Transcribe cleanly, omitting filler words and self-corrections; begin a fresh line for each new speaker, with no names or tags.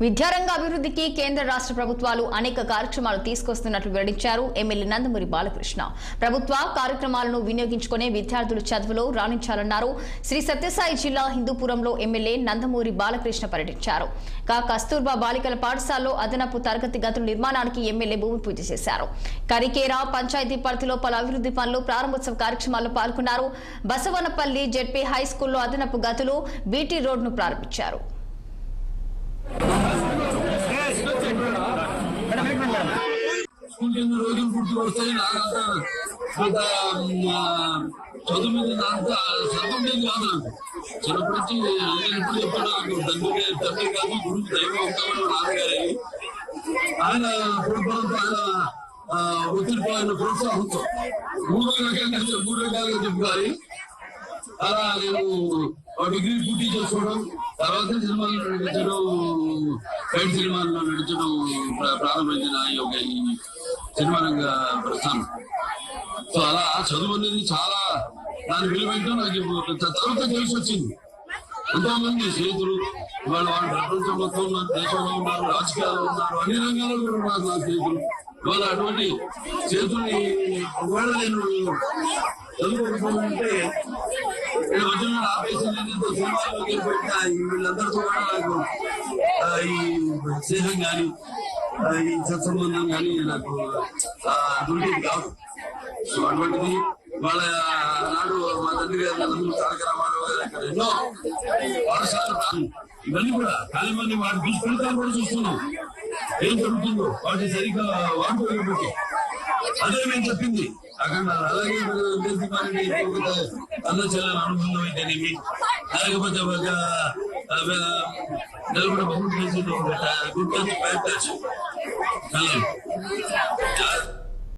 విద్యారంగ అభివృద్ధికి కేంద్ర రాష్ట్ర ప్రభుత్వాలు అనేక కార్యక్రమాలు తీసుకొస్తున్నట్లు వెల్లడించారు ఎమ్మెల్యే నందమూరి బాలకృష్ణ. ప్రభుత్వ కార్యక్రమాలను వినియోగించుకునే విద్యార్థులు చదువులో రాణించాలన్నారు. శ్రీ సత్యసాయి జిల్లా హిందూపురంలో ఎమ్మెల్యే నందమూరి బాలకృష్ణ పర్యటించారు. కస్తూర్బా బాలికల పాఠశాలలో అదనపు తరగతి గదుల నిర్మాణానికి ఎమ్మెల్యే భూమి పూజ చేశారు. కరికేరా పంచాయతీ పరిధిలో పలు అభివృద్ధి పనులు ప్రారంభోత్సవ కార్యక్రమాల్లో పాల్గొన్నారు. బసవనపల్లి జెడ్పీ హై స్కూల్లో అదనపు గదులు, బీటీ రోడ్డును ప్రారంభించారు.
రోజులు గుర్తుకొస్తాయి. నాకంతా చదువు మీద అంత చదువుండేది కాదు. నాకు చిన్నప్పటి నుంచి నేను ఎప్పుడు చెప్తాను, నాకు తండ్రి కాదు గురువు దైవం ఉంటామని నాన్నగారి ఆయన ప్రోత్సాహంతో ఆయన ఒత్తిడితో ఆయన ప్రోత్సాహంతో మూడు రకాలుగా చెప్పుకోవాలి. అలా నేను డిగ్రీ పూర్తి చేసుకోవడం, తర్వాత సినిమాల్లో నడిపించడం, ఫైట్ సినిమాల్లో నడిచడం ప్రారంభించిన ఈ సినిమా రంగ ప్రస్థానం. సో అలా చదువు అనేది చాలా దాని విలువేంటో నాకు తర్వాత తెలిసి వచ్చింది. ఎంతో మంది స్నేహితులు ఇవాళ వాళ్ళు ప్రపంచం మొత్తం ఉన్నారు, దేశంలో ఉన్నారు, రాజకీయాల్లో ఉన్నారు, అన్ని రంగాల్లో కూడా ఉన్నారు నా స్నేహితులు. ఇవాళ అటువంటి స్నేహితుల్ని ఒకవేళ నేను చదువుకుంటే వచ్చిన ఆపేసింది సినిమాలో వెళ్ళిపోయిన వీళ్ళందరితో కూడా నాకు ఈ స్నేహం కానీ ఈ సత్సంబంధం కానీ నాకు దొరికేది కాదు. సో అటువంటిది వాళ్ళ నాడు మా తండ్రి గారు నందమూరి తారక రామారావు గారు ఇక్కడ ఎన్నో పాఠశాలలు ఇవన్నీ కూడా చాలా మంది వాటి దుష్ఫలితాలు కూడా చూస్తున్నాం. ఏం జరుగుతుందో వాటి సరిగ్గా వాడుకోలేకపోతే అదే మేము చెప్పింది అక్కడ. అలాగే అన్న చెల్లెల అనుబంధం అయితేనేమి, లేకపోతే ఒక నిలబడి బహుమతి గుర్తు